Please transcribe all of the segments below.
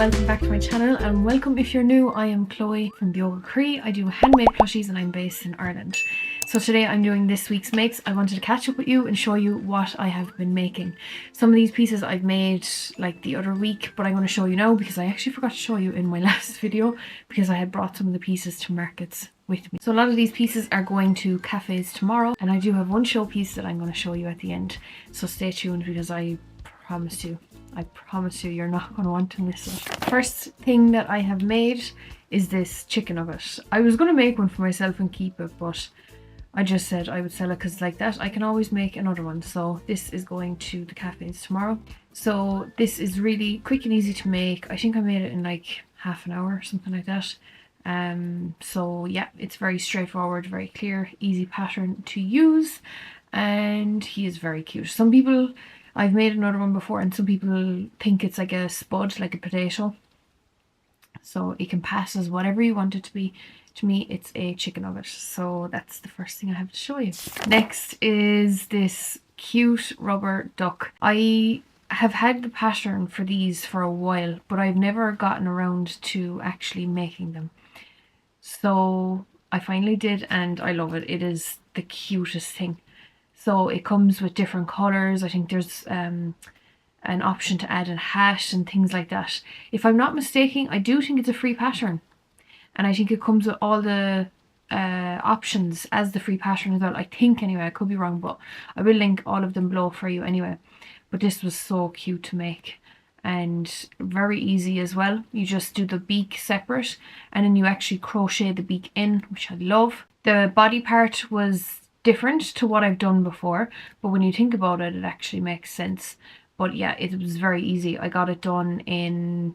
welcome back to my channel, and welcome if you're new. I am Chloe from BEOGA CROÍ. I do handmade plushies and I'm based in Ireland. So today I'm doing this week's makes. I wanted to catch up with you and show you what I have been making. Some of these pieces I've made like the other week, but I'm going to show you now because I actually forgot to show you in my last video because I had brought some of the pieces to markets with me. So a lot of these pieces are going to cafes tomorrow, and I do have one show piece that I'm going to show you at the end. So stay tuned because I promise you you're not going to want to miss it. First thing that I have made is this chicken nugget. I was going to make one for myself and keep it, but I just said I would sell it because like that I can always make another one. So this is going to the cafes tomorrow. So this is really quick and easy to make. I think I made it in like half an hour, something like that. So yeah, it's very straightforward, very clear, easy pattern to use, and he is very cute. Some people, I've made another one before, and some people think it's like a spud, like a potato. So it can pass as whatever you want it to be. To me, it's a chicken nugget. So that's the first thing I have to show you. Next is this cute rubber duck. I have had the pattern for these for a while, but I've never gotten around to actually making them. So I finally did, and I love it. It is the cutest thing. So it comes with different colours. I think there's an option to add a hat and things like that. If I'm not mistaken, I do think it's a free pattern. And I think it comes with all the options as the free pattern as well. I think anyway, I could be wrong, but I will link all of them below for you anyway. But this was so cute to make and very easy as well. You just do the beak separate and then you actually crochet the beak in, which I love. The body part was different to what I've done before, but when you think about it, it actually makes sense. But yeah, it was very easy. I got it done in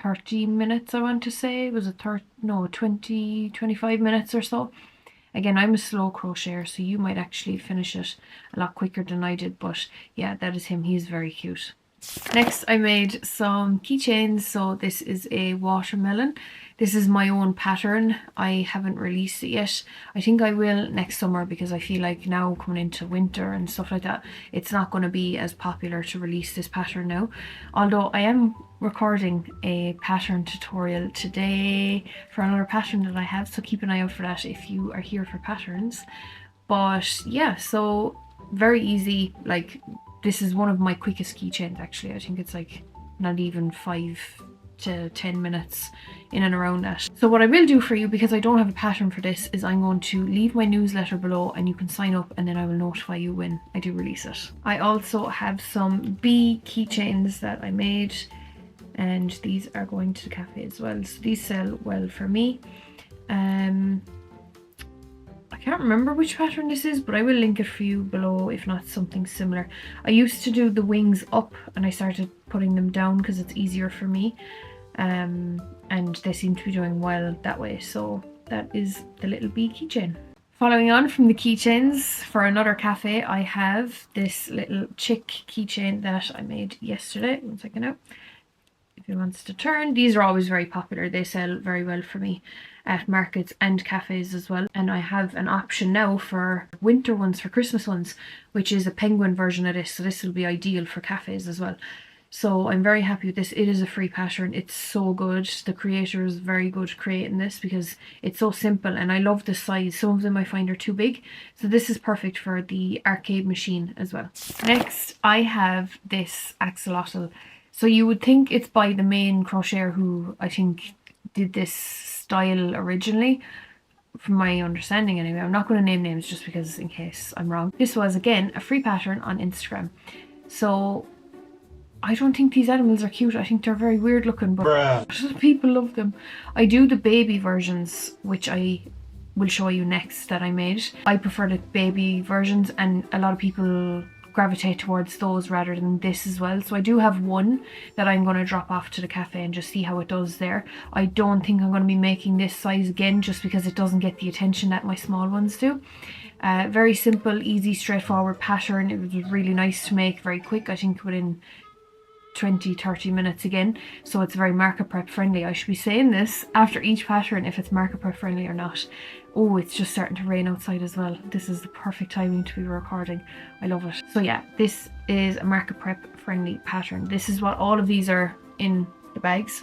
30 minutes, I want to say. Was it 25 minutes or so. Again, I'm a slow crocheter, so you might actually finish it a lot quicker than I did, but yeah, that is him. He's very cute. Next, I made some keychains. So this is a watermelon. This is my own pattern. I haven't released it yet. I think I will next summer because I feel like now coming into winter and stuff like that, it's not going to be as popular to release this pattern now. Although I am recording a pattern tutorial today for another pattern that I have, so keep an eye out for that if you are here for patterns. But yeah, so very easy. Like, this is one of my quickest keychains actually. I think it's like not even 5 to 10 minutes in and around that. So what I will do for you, because I don't have a pattern for this, is I'm going to leave my newsletter below and you can sign up, and then I will notify you when I do release it. I also have some bee keychains that I made, and these are going to the cafe as well. So these sell well for me. I can't remember which pattern this is, but I will link it for you below if not something similar. I used to do the wings up and I started putting them down because it's easier for me, and they seem to be doing well that way. So that is the little bee keychain. Following on from the keychains, for another cafe I have this little chick keychain that I made yesterday. One second now. If he wants to turn. These are always very popular. They sell very well for me at markets and cafes as well. And I have an option now for winter ones, for Christmas ones, which is a penguin version of this. So this will be ideal for cafes as well. So I'm very happy with this. It is a free pattern. It's so good. The creator is very good creating this because it's so simple, and I love the size. Some of them I find are too big. So this is perfect for the arcade machine as well. Next, I have this axolotl. So you would think it's by the main crocheter who I think did this style originally, from my understanding anyway. I'm not going to name names just because in case I'm wrong. This was again a free pattern on Instagram. So I don't think these animals are cute. I think they're very weird looking, but people love them. I do the baby versions, which I will show you next, that I made. I prefer the baby versions, and a lot of people gravitate towards those rather than this as well. So I do have one that I'm going to drop off to the cafe and just see how it does there. I don't think I'm going to be making this size again just because it doesn't get the attention that my small ones do. Very simple, easy, straightforward pattern. It was really nice to make, very quick. I think within 20-30 minutes again. So it's very market prep friendly. I should be saying this after each pattern if it's market prep friendly or not. Oh, it's just starting to rain outside as well. This is the perfect timing to be recording. I love it. So yeah, this is a market prep friendly pattern. This is what all of these are in the bags.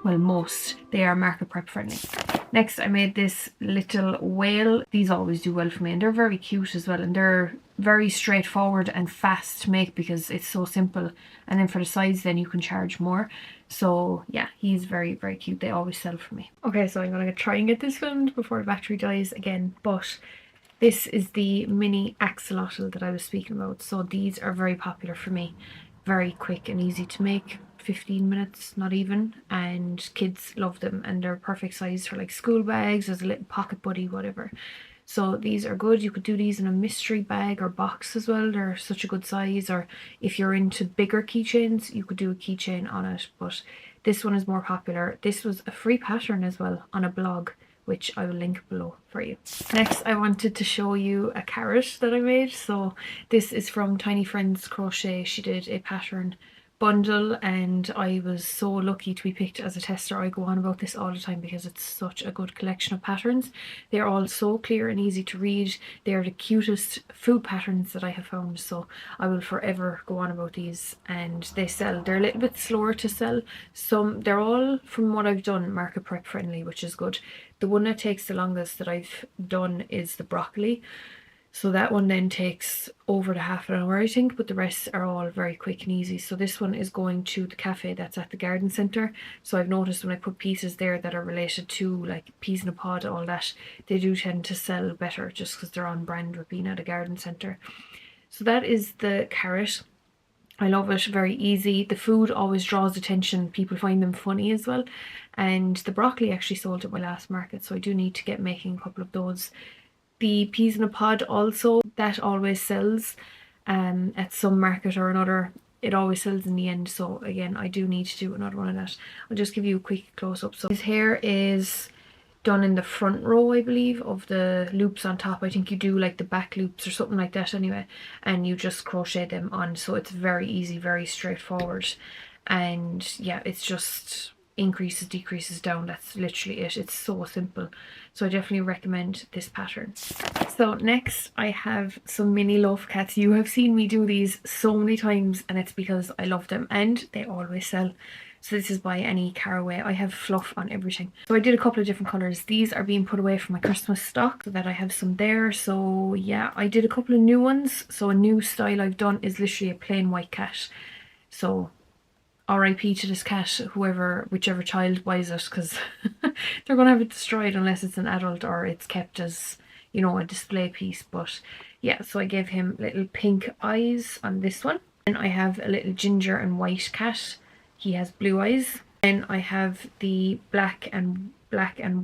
well, most, they are market prep friendly. Next, I made this little whale. These always do well for me, and they're very cute as well, and they're very straightforward and fast to make because it's so simple. And then for the size, then you can charge more. So yeah, he's very, very cute. They always sell for me. Okay, so I'm gonna try and get this filmed before the battery dies again, but this is the mini axolotl that I was speaking about. So these are very popular for me. Very quick and easy to make. 15 minutes, not even, and kids love them, and they're perfect size for like school bags, as a little pocket buddy, whatever. So these are good. You could do these in a mystery bag or box as well. They're such a good size. Or if you're into bigger keychains, you could do a keychain on it, but this one is more popular. This was a free pattern as well on a blog, which I will link below for you. Next, I wanted to show you a carrot that I made. So this is from Tiny Friends Crochet. She did a pattern bundle, and I was so lucky to be picked as a tester. I go on about this all the time because it's such a good collection of patterns. They're all so clear and easy to read. They're the cutest food patterns that I have found, so I will forever go on about these, and they sell. They're a little bit slower to sell. They're all, from what I've done, market prep friendly, which is good. The one that takes the longest that I've done is the broccoli. So that one then takes over the half an hour, I think, but the rest are all very quick and easy. So this one is going to the cafe that's at the garden centre. So I've noticed when I put pieces there that are related to like peas in a pod, all that, they do tend to sell better just because they're on brand with being at a garden centre. So that is the carrot. I love it, very easy. The food always draws attention. People find them funny as well. And the broccoli actually sold at my last market, so I do need to get making a couple of those. The peas in a pod also, that always sells at some market or another. It always sells in the end, so again, I do need to do another one of that. I'll just give you a quick close-up. So his hair is done in the front row, I believe, of the loops on top. I think you do like the back loops or something like that anyway, and you just crochet them on. So it's very easy, very straightforward, and yeah, it's just increases, decreases, down. That's literally it. It's so simple. So I definitely recommend this pattern. So next I have some mini loaf cats. You have seen me do these so many times, and it's because I love them and they always sell. So this is by Any Caraway. I have fluff on everything. So I did a couple of different colours. These are being put away from my Christmas stock so that I have some there. So yeah, I did a couple of new ones. So a new style I've done is literally a plain white cat. So RIP to this cat, whichever child buys it, because they're going to have it destroyed unless it's an adult or it's kept as, you know, a display piece. But yeah, so I gave him little pink eyes on this one. And I have a little ginger and white cat. He has blue eyes. Then I have the black and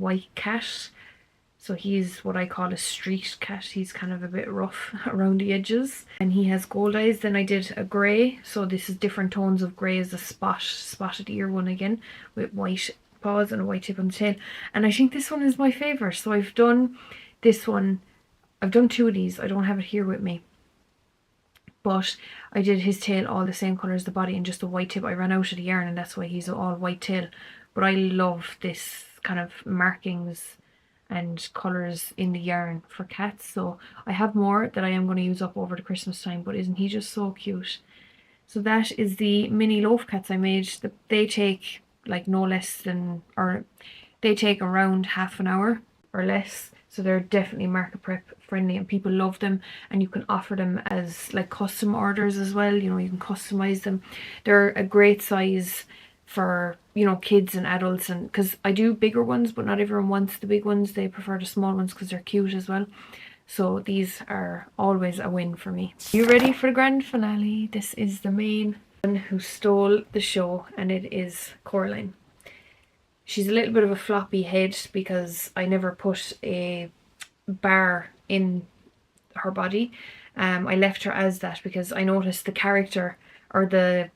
white cat. So he's what I call a street cat. He's kind of a bit rough around the edges. And he has gold eyes. Then I did a grey. So this is different tones of grey as a spotted ear one again, with white paws and a white tip on the tail. And I think this one is my favourite. So I've done this one. I've done two of these. I don't have it here with me. But I did his tail all the same colour as the body and just a white tip. I ran out of the yarn and that's why he's all white tail. But I love this kind of markings and colours in the yarn for cats. So I have more that I am going to use up over the Christmas time, but isn't he just so cute? So that is the mini loaf cats I made. They take like no less than, or they take around half an hour or less. So they're definitely market prep friendly and people love them, and you can offer them as like custom orders as well. You know, you can customize them. They're a great size for, you know, kids and adults, and because I do bigger ones but not everyone wants the big ones. They prefer the small ones because they're cute as well. So these are always a win for me. You ready for the grand finale? This is the main one who stole the show, and it is Coraline. She's a little bit of a floppy head because I never put a bar in her body. I left her as that because I noticed the character, or the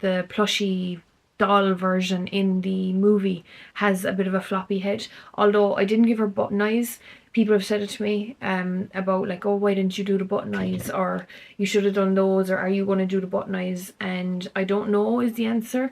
plushie doll version in the movie, has a bit of a floppy head. Although I didn't give her button eyes. People have said it to me about like, oh, why didn't you do the button eyes, or you should have done those, or are you going to do the button eyes? And I don't know is the answer.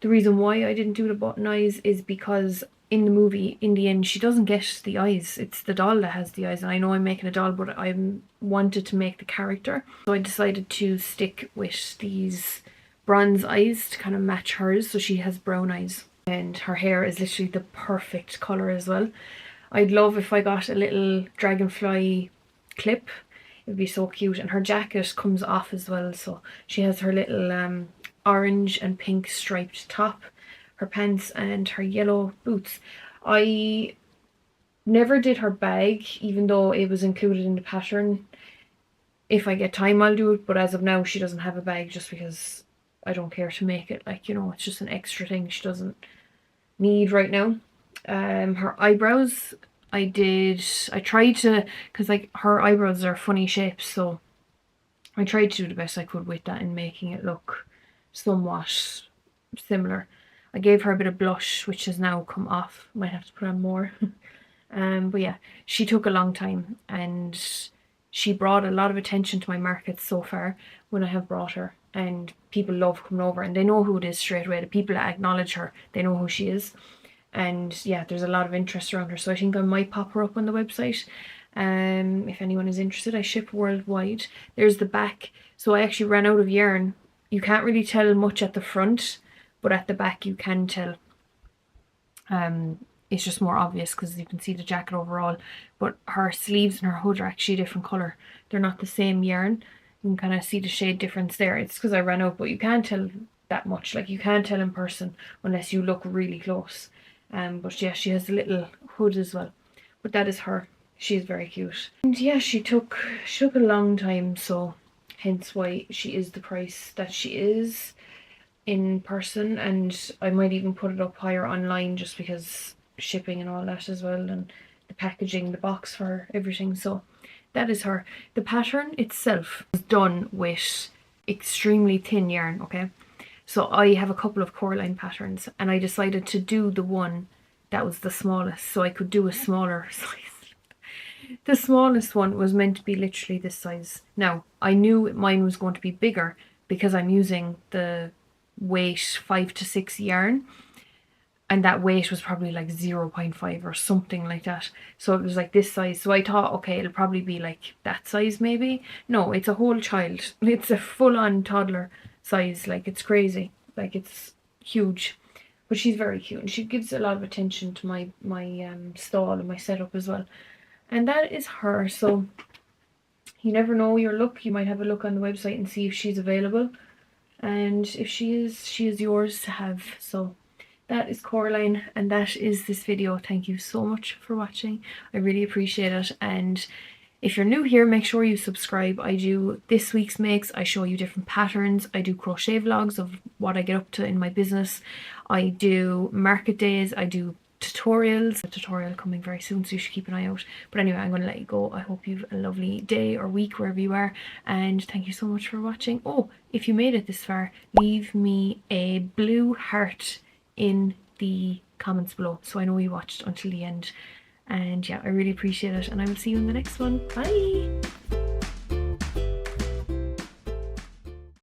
The reason why I didn't do the button eyes is because in the movie, in the end, she doesn't get the eyes. It's the doll that has the eyes. And I know I'm making a doll, but I wanted to make the character. So I decided to stick with these bronze eyes to kind of match hers. So she has brown eyes. and her hair is literally the perfect colour as well. I'd love if I got a little dragonfly clip. It would be so cute. And her jacket comes off as well, so she has her little orange and pink striped top, her pants, and her yellow boots. I never did her bag, even though it was included in the pattern. If I get time, I'll do it, but as of now, she doesn't have a bag just because I don't care to make it. Like, you know, it's just an extra thing she doesn't need right now. Her eyebrows, I tried to, because like her eyebrows are funny shapes, so I tried to do the best I could with that in making it look somewhat similar. I gave her a bit of blush, which has now come off. Might have to put on more. But yeah, she took a long time, and she brought a lot of attention to my market so far when I have brought her, and people love coming over and they know who it is straight away. The people that acknowledge her, they know who she is. And yeah, there's a lot of interest around her, so I think I might pop her up on the website. If anyone is interested, I ship worldwide. There's the back. So I actually ran out of yarn. You can't really tell much at the front, but at the back you can tell. It's just more obvious because you can see the jacket overall, but her sleeves and her hood are actually a different colour. They're not the same yarn. You can kind of see the shade difference there. It's because I ran out, but you can't tell that much. Like, you can't tell in person unless you look really close. But yeah, she has a little hood as well. But that is her. She's very cute. And yeah, she took a long time, so hence why she is the price that she is in person. And I might even put it up higher online just because shipping and all that as well, and the packaging, the box for everything. So that is her. The pattern itself is done with extremely thin yarn, okay? So I have a couple of Coraline patterns, and I decided to do the one that was the smallest, so I could do a smaller size. The smallest one was meant to be literally this size. Now, I knew mine was going to be bigger because I'm using the weight 5 to 6 yarn, and that weight was probably like 0.5 or something like that. So it was like this size. So I thought, okay, it'll probably be like that size maybe. No, it's a whole child. It's a full-on toddler size. Like, it's crazy. Like, it's huge. But she's very cute, and she gives a lot of attention to my stall and my setup as well. And that is her. So you never know your luck. You might have a look on the website and see if she's available. And if she is yours to have. So that is Coraline, and that is this video. Thank you so much for watching. I really appreciate it. And if you're new here, make sure you subscribe. I do this week's makes. I show you different patterns. I do crochet vlogs of what I get up to in my business. I do market days. I do tutorials. A tutorial coming very soon, so you should keep an eye out. But anyway, I'm going to let you go. I hope you have a lovely day or week wherever you are, and thank you so much for watching. Oh, if you made it this far, leave me a blue heart in the comments below so I know you watched until the end. And yeah, I really appreciate it, and I will see you in the next one. Bye.